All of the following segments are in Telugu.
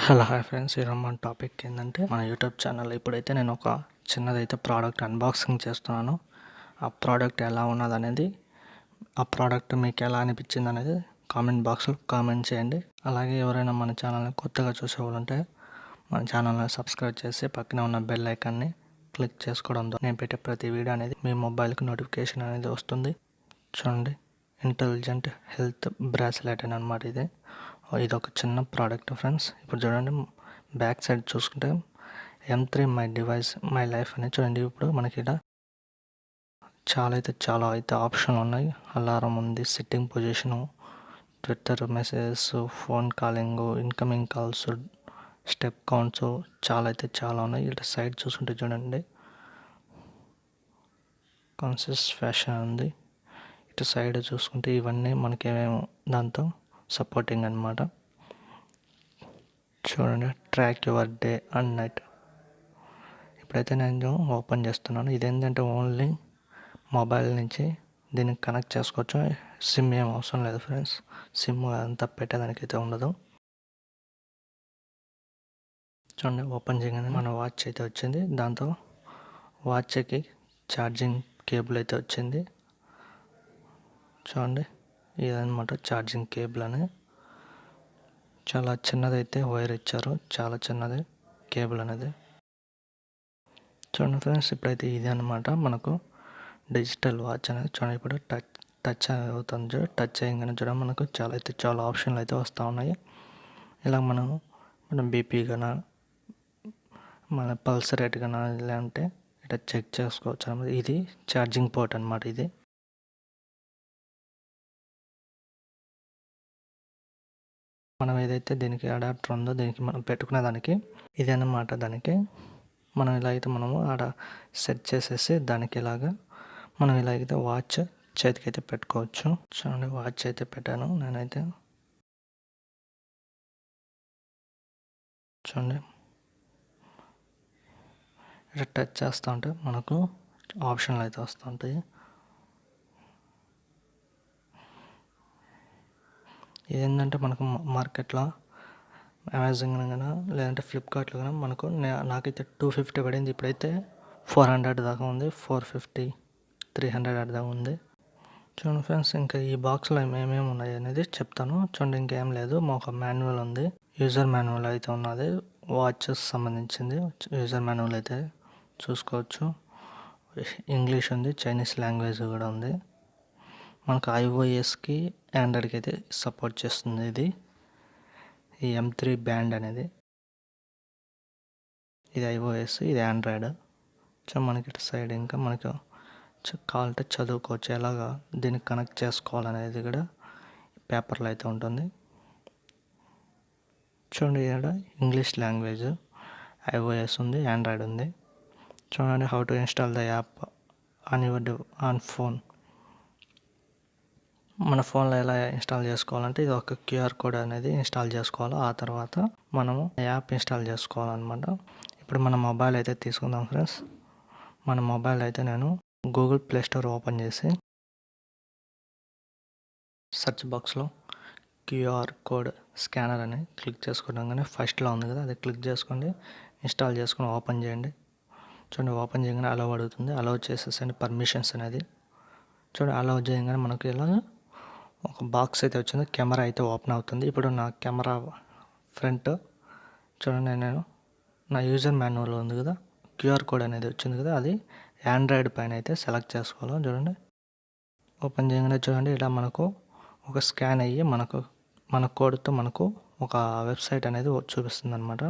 హలో హాయ్ ఫ్రెండ్స్, ఈరోజు మన టాపిక్ ఏంటంటే మన యూట్యూబ్ ఛానల్ ఇప్పుడైతే నేను ఒక చిన్నదైతే ప్రోడక్ట్ అన్బాక్సింగ్ చేస్తున్నాను. ఆ ప్రోడక్ట్ ఎలా ఉన్నదనేది, ఆ ప్రోడక్ట్ మీకు ఎలా అనిపించింది అనేది కామెంట్ బాక్స్లో కామెంట్ చేయండి. అలాగే ఎవరైనా మన ఛానల్ని కొత్తగా చూసేవాళ్ళు ఉంటే మన ఛానల్ని సబ్స్క్రైబ్ చేసి పక్కనే ఉన్న బెల్ ఐకాన్ని క్లిక్ చేసుకోవడంతో నేను పెట్టే ప్రతి వీడియో అనేది మీ మొబైల్కి నోటిఫికేషన్ అనేది వస్తుంది. చూడండి, ఇంటెలిజెంట్ హెల్త్ బ్రాస్లెట్ అని అనమాట. ఇది ఒక చిన్న ప్రోడక్ట్ ఫ్రెండ్స్. ఇప్పుడు చూడండి, బ్యాక్ సైడ్ చూసుకుంటే M3 my device my life అని చూడండి. ఇప్పుడు మనకి ఇక్కడ చాలా ఆప్షన్లు ఉన్నాయి. అలారం ఉంది, sitting position, Twitter messages, phone calling, incoming calls, step counts, చాలా ఉన్నాయి. ఇటు సైడ్ చూసుకుంటే చూడండి, కాన్షియస్ ఫ్యాషన్ ఉంది. ఇటు సైడ్ చూసుకుంటే ఇవన్నీ మనకి దాంతో సపోర్టింగ్ అనమాట. చూడండి, track your day and night. ఇప్పుడైతే నేను ఓపెన్ చేస్తున్నాను. ఇదేంటంటే ఓన్లీ మొబైల్ నుంచి దీనికి కనెక్ట్ చేసుకోవచ్చు. సిమ్ ఏం అవసరం లేదు ఫ్రెండ్స్. సిమ్ అంతా పెట్టేదానికైతే ఉండదు. చూడండి, ఓపెన్ చేయగానే మన వాచ్ అయితే వచ్చింది. దాంతో వాచ్కి ఛార్జింగ్ కేబుల్ అయితే వచ్చింది. చూడండి, ఇదనమాట ఛార్జింగ్ కేబుల్ అని. చాలా చిన్నదైతే వైర్ ఇచ్చారు, చాలా చిన్నది కేబుల్ అనేది. చూడండి ఫ్రెండ్స్, ఇప్పుడైతే ఇది అనమాట మనకు డిజిటల్ వాచ్ అనేది. చూడండి, ఇప్పుడు టచ్ అవుతుంది. చూడ టచ్ చేయగానే చూడ మనకు చాలా ఆప్షన్లు అయితే వస్తూ ఉన్నాయి. ఇలా మనం బీపీ కన్నా, మన పల్స్ రేట్ కన్నా ఇలాంటి ఇట్లా చెక్ చేసుకోవచ్చు అనమాట. ఇది ఛార్జింగ్ పోర్ట్ అనమాట. ఇది మనం ఏదైతే దీనికి అడాప్టర్ ఉందో దీనికి మనం పెట్టుకునే దానికి ఇది అన్నమాట. దానికి మనం ఇలా అయితే మనము ఆడ సెట్ చేసేసి దానికి ఇలాగా మనం ఇలా అయితే వాచ్ చేతికైతే పెట్టుకోవచ్చు. చూడండి, వాచ్ అయితే పెట్టాను నేనైతే. చూడండి, ఇట్లా టచ్ చేస్తూ ఉంటే మనకు ఆప్షన్లు అయితే వస్తూ ఉంటాయి. ఇదేంటంటే మనకు మార్కెట్లో అమెజాన్ కానీ లేదంటే ఫ్లిప్కార్ట్లో కానీ మనకు నాకైతే 250 పడింది. ఇప్పుడైతే 400 దాకా ఉంది, 450, 300 దాకా ఉంది. చూడండి ఫ్రెండ్స్, ఇంకా ఈ బాక్స్లో ఏమేమి ఉన్నాయి అనేది చెప్తాను. చూడండి, ఇంకేం లేదు, ఒక మాన్యువల్ ఉంది, యూజర్ మాన్యువల్ అయితే ఉన్నది, వాచెస్ సంబంధించింది యూజర్ మాన్యువల్ అయితే చూసుకోవచ్చు. ఇంగ్లీష్ ఉంది, చైనీస్ లాంగ్వేజ్ కూడా ఉంది. మనకు iOSకి ఆండ్రాయిడ్కి అయితే సపోర్ట్ చేస్తుంది ఇది. ఈ M3 బ్యాండ్ అనేది ఇది iOS, ఇది ఆండ్రాయిడ్. సో మనకి ఇటు సైడ్ ఇంకా మనకు కావాలంటే చదువుకోవచ్చు, ఎలాగా దీనికి కనెక్ట్ చేసుకోవాలనేది కూడా పేపర్లో అయితే ఉంటుంది. చూడండి, ఇక్కడ ఇంగ్లీష్ లాంగ్వేజ్, iOS ఉంది, ఆండ్రాయిడ్ ఉంది. చూడండి, how to install the app on phone. మన ఫోన్లో ఎలా ఇన్స్టాల్ చేసుకోవాలంటే ఇది ఒక QR కోడ్ అనేది ఇన్స్టాల్ చేసుకోవాలి. ఆ తర్వాత మనము యాప్ ఇన్స్టాల్ చేసుకోవాలన్నమాట. ఇప్పుడు మన మొబైల్ అయితే తీసుకుందాం ఫ్రెండ్స్. మన మొబైల్ అయితే నేను గూగుల్ ప్లే స్టోర్ ఓపెన్ చేసి సెర్చ్ బాక్స్లో QR కోడ్ స్కానర్ అని క్లిక్ చేసుకోవడంగానే ఫస్ట్లో ఉంది కదా, అది క్లిక్ చేసుకోండి, ఇన్స్టాల్ చేసుకొని ఓపెన్ చేయండి. చూడండి, ఓపెన్ చేయగానే అలౌ అడుగుతుంది, అలౌ చేసేసండి పర్మిషన్స్ అనేది. చూడండి, అలౌ చేయగానే మనకి ఇలా ఒక బాక్స్ అయితే వచ్చింది, కెమెరా అయితే ఓపెన్ అవుతుంది. ఇప్పుడు నా కెమెరా ఫ్రంట్ చూడండి, నేను నా యూజర్ మాన్యువల్ ఉంది కదా, QR కోడ్ అనేది వచ్చింది కదా, అది ఆండ్రాయిడ్ పైన అయితే సెలెక్ట్ చేసుకోవాలి. చూడండి, ఓపెన్ చేయగానే చూడండి, ఇలా మనకు ఒక స్కాన్ అయ్యి మన కోడ్తో మనకు ఒక వెబ్సైట్ అనేది చూపిస్తుంది అనమాట.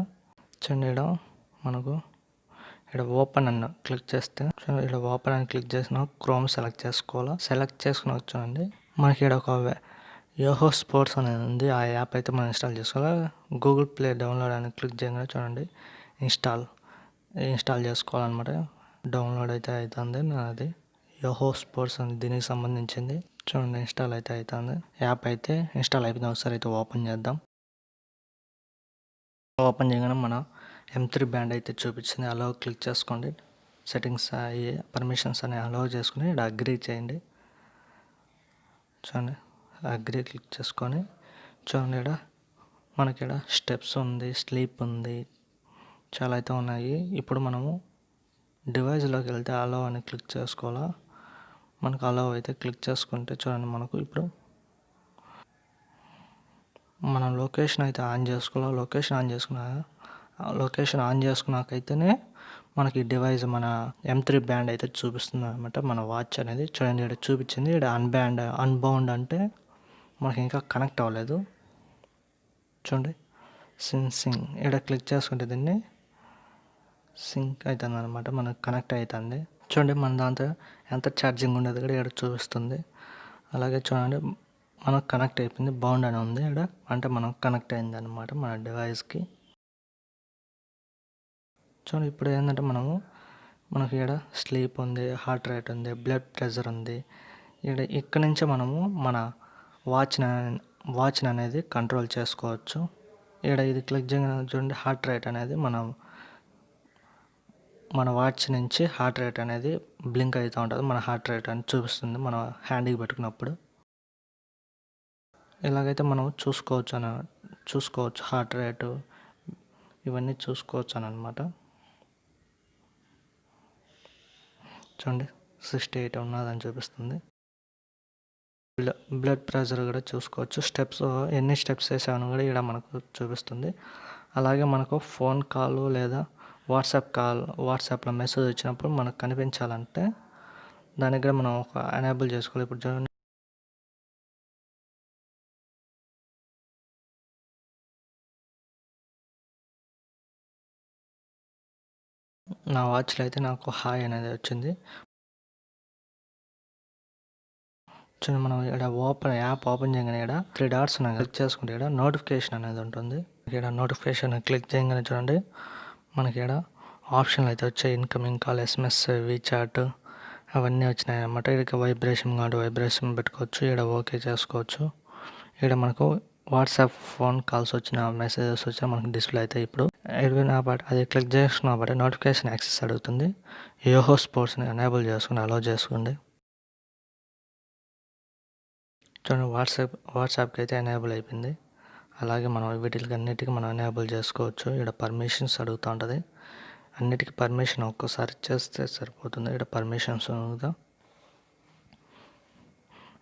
చూడండి, ఇక్కడ ఓపెన్ అన్న క్లిక్ చేస్తే ఇక్కడ ఓపెన్ అని క్లిక్ చేసిన క్రోమ్ సెలెక్ట్ చేసుకోవాలి. సెలెక్ట్ చేసుకుని చూడండి, మనకి ఇక్కడ ఒక యోహో స్పోర్ట్స్ అనేది ఉంది, ఆ యాప్ అయితే మనం ఇన్స్టాల్ చేసుకోవాలి. గూగుల్ ప్లే డౌన్లోడ్ అని క్లిక్ చేయగానే చూడండి, ఇన్స్టాల్ చేసుకోవాలన్నమాట. డౌన్లోడ్ అయితే అవుతుంది. అది యోహో స్పోర్ట్స్ అని దీనికి సంబంధించింది. చూడండి, ఇన్స్టాల్ అయితే అవుతుంది, యాప్ అయితే ఇన్స్టాల్ అయిపోయింది. ఒకసారి అయితే ఓపెన్ చేద్దాం. ఓపెన్ చేయగానే మన M3 బ్యాండ్ అయితే చూపించింది. అలో క్లిక్ చేసుకోండి, సెట్టింగ్స్ అయ్యి పర్మిషన్స్ అని అలో చేసుకుని ఇక్కడ అగ్రీ చేయండి. చూడండి, అగ్రీ క్లిక్ చేసుకొని చూడండి, ఇక్కడ మనకి ఇక్కడ స్టెప్స్ ఉంది, స్లీప్ ఉంది, చాలా అయితే ఉన్నాయి. ఇప్పుడు మనము డివైస్లోకి వెళ్తే అలో అని క్లిక్ చేసుకోవాలా. మనకు అలో అయితే క్లిక్ చేసుకుంటే చూడండి, మనకు ఇప్పుడు మనం లొకేషన్ అయితే ఆన్ చేసుకోవాలి. లొకేషన్ ఆన్ చేసుకున్నాకైతేనే మనకి డివైస్ మన M3 బ్యాండ్ అయితే చూపిస్తుంది అనమాట. మన వాచ్ అనేది చూడండి, ఇక్కడ చూపించింది. ఇక్కడ అన్బౌండ్ అంటే మనకి ఇంకా కనెక్ట్ అవ్వలేదు. చూడండి, సింక్ ఇక్కడ క్లిక్ చేసుకుంటే దీన్ని సింక్ అవుతుంది అనమాట, మనకు కనెక్ట్ అవుతుంది. చూడండి, మన దాంతో ఎంత ఛార్జింగ్ ఉండేది కూడా ఇక్కడ చూపిస్తుంది. అలాగే చూడండి, మనకు కనెక్ట్ అయిపోయింది, బౌండ్ అని ఉంది ఇక్కడ, అంటే మనం కనెక్ట్ అయింది అనమాట మన డివైస్కి. చూడండి, ఇప్పుడు ఏంటంటే మనకి ఇక్కడ స్లీప్ ఉంది, హార్ట్ రేట్ ఉంది, బ్లడ్ ప్రెషర్ ఉంది. ఇక్కడ నుంచే మనము మన వాచ్ని అనేది కంట్రోల్ చేసుకోవచ్చు. ఇక్కడ ఇది క్లిక్ చేయగానే చూడండి, హార్ట్ రేట్ అనేది మన వాచ్ నుంచి హార్ట్ రేట్ అనేది బ్లింక్ అవుతూ ఉంటుంది. మన హార్ట్ రేట్ అని చూపిస్తుంది మన హ్యాండ్కి పెట్టుకున్నప్పుడు. ఇలాగైతే మనం చూసుకోవచ్చు హార్ట్ రేటు, ఇవన్నీ చూసుకోవచ్చు అని అనమాట. చూడండి, 68 ఉన్నదని చూపిస్తుంది. బ్లడ్ ప్రెషర్ కూడా చూసుకోవచ్చు. ఎన్ని స్టెప్స్ వేసామని కూడా ఇక్కడ మనకు చూపిస్తుంది. అలాగే మనకు ఫోన్ కాల్ లేదా వాట్సాప్లో మెసేజ్ వచ్చినప్పుడు మనకు కనిపించాలంటే దానికి కూడా మనం ఒక ఎనేబుల్ చేసుకోవాలి. ఇప్పుడు చూడండి, నా వాచ్లో అయితే నాకు హాయ్ అనేది వచ్చింది. చూడండి, మనం ఇక్కడ యాప్ ఓపెన్ చేయగానే ఇక్కడ 3 డాట్స్ ఉన్నాయి, క్లిక్ చేసుకుంటే ఇక్కడ నోటిఫికేషన్ అనేది ఉంటుంది. ఇక్కడ నోటిఫికేషన్ క్లిక్ చేయగానే చూడండి, మనకి ఇక్కడ ఆప్షన్లు అయితే వచ్చాయి. ఇన్కమింగ్ కాల్, SMS, వీచాట్ అవన్నీ వచ్చినాయి అన్నమాట. ఇక్కడ వైబ్రేషన్ పెట్టుకోవచ్చు. ఇక్కడ ఓకే చేసుకోవచ్చు. ఇక్కడ మనకు వాట్సాప్ ఫోన్ కాల్స్ వచ్చిన మెసేజెస్ వచ్చినా మనకు డిస్ప్లే అయితే ఇప్పుడు అది క్లిక్ చేసుకున్నా బట్టి నోటిఫికేషన్ యాక్సెస్ అడుగుతుంది. యోహో స్పోర్ట్స్ని ఎనేబుల్ చేసుకుని అలో చేసుకోండి. చూడండి, వాట్సాప్కి అయితే ఎనేబుల్ అయిపోయింది. అలాగే మనం వీటికి అన్నిటికీ మనం ఎనేబుల్ చేసుకోవచ్చు. ఇక్కడ పర్మిషన్స్ అడుగుతూ ఉంటుంది. అన్నిటికీ పర్మిషన్ ఒక్కసారి చేస్తే సరిపోతుంది. ఇక్కడ పర్మిషన్స్ అడుగుతా,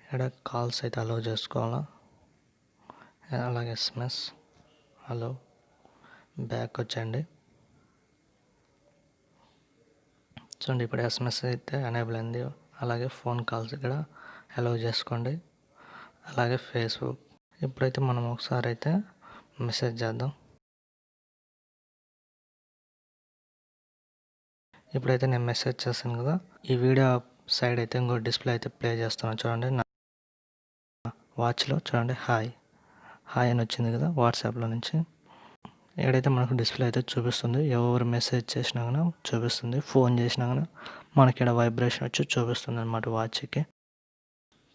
ఇక్కడ కాల్స్ అయితే అలో చేసుకోవాలా. అలాగే SMS హలో బ్యాక్ వచ్చేయండి. చూడండి, ఇప్పుడు SMS అయితే ఎనేబుల్ అయింది. అలాగే ఫోన్ కాల్స్ ఇక్కడ అలో చేసుకోండి. అలాగే ఫేస్బుక్. ఇప్పుడైతే మనం ఒకసారి అయితే మెసేజ్ చేద్దాం. ఇప్పుడైతే నేను మెసేజ్ చేస్తాను కదా, ఈ వీడియో సైడ్ అయితే ఇంకో డిస్ప్లే అయితే ప్లే చేస్తున్నాను. చూడండి, నా వాచ్లో చూడండి హాయ్ అని వచ్చింది కదా వాట్సాప్లో నుంచి. ఎక్కడైతే మనకు డిస్ప్లే అయితే చూపిస్తుంది, ఎవరు మెసేజ్ చేసినా కానీ చూపిస్తుంది, ఫోన్ చేసినా కానీ మనకి ఇక్కడ వైబ్రేషన్ వచ్చి చూపిస్తుంది అనమాట వాచ్కి.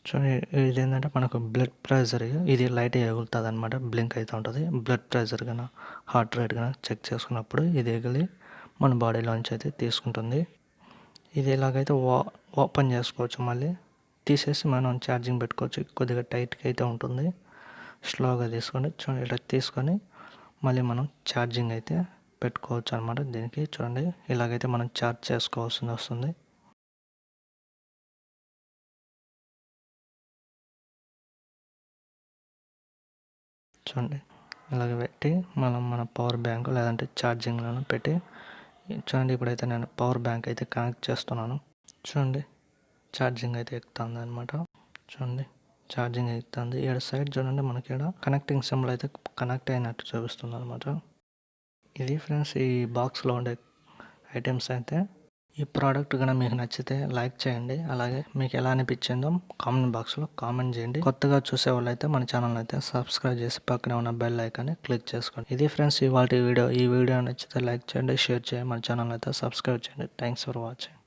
చూడండి, ఇది ఏంటంటే మనకు బ్లడ్ ప్రెషర్, ఇది లైట్ ఎగులుతుంది అనమాట, బ్లింక్ అవుతూ ఉంటుంది. బ్లడ్ ప్రెషర్ కానీ హార్ట్ రేట్ కానీ చెక్ చేసుకున్నప్పుడు ఇది ఎగిలి మన బాడీలోంచి అయితే తీసుకుంటుంది. ఇది ఇలాగైతే ఓపెన్ చేసుకోవచ్చు, మళ్ళీ తీసేసి మనం ఛార్జింగ్ పెట్టుకోవచ్చు. కొద్దిగా టైట్గా అయితే ఉంటుంది, స్లోగా తీసుకోండి. చూడండి, ఇలా తీసుకొని మళ్ళీ మనం ఛార్జింగ్ అయితే పెట్టుకోవచ్చు అనమాట. దీనికి చూడండి, ఇలాగైతే మనం ఛార్జ్ చేసుకోవాల్సి వస్తుంది. చూడండి, ఇలాగ పెట్టి మన పవర్ బ్యాంక్ లేదంటే ఛార్జింగ్లో పెట్టి చూడండి. ఇప్పుడైతే నేను పవర్ బ్యాంక్ అయితే కనెక్ట్ చేస్తున్నాను. చూడండి, ఛార్జింగ్ అయితే ఎక్కుతుంది అనమాట. చూడండి, ఛార్జింగ్ ఎక్కుతుంది. ఇక్కడ సైడ్ చూడండి, మనకి ఇక్కడ కనెక్టింగ్ సింబల్ అయితే కనెక్ట్ అయినట్టు చూపిస్తుంది అనమాట. ఇది ఫ్రెండ్స్, ఈ బాక్స్లో ఉండే ఐటమ్స్ అయితే. ఈ ప్రోడక్ట్ కనుక మీకు నచ్చితే లైక్ చేయండి. అలాగే మీకు ఎలా అనిపించిందో కామెంట్ బాక్స్లో కామెంట్ చేయండి. కొత్తగా చూసే వాళ్ళు అయితే మన ఛానల్ అయితే సబ్స్క్రైబ్ చేసి పక్కనే ఉన్న బెల్ ఐకాన్ని క్లిక్ చేసుకోండి. ఇది ఫ్రెండ్స్ ఇవాళ వీడియో. ఈ వీడియో నచ్చితే లైక్ చేయండి, షేర్ చేయండి, మన ఛానల్ అయితే సబ్స్క్రైబ్ చేయండి. Thanks for watching.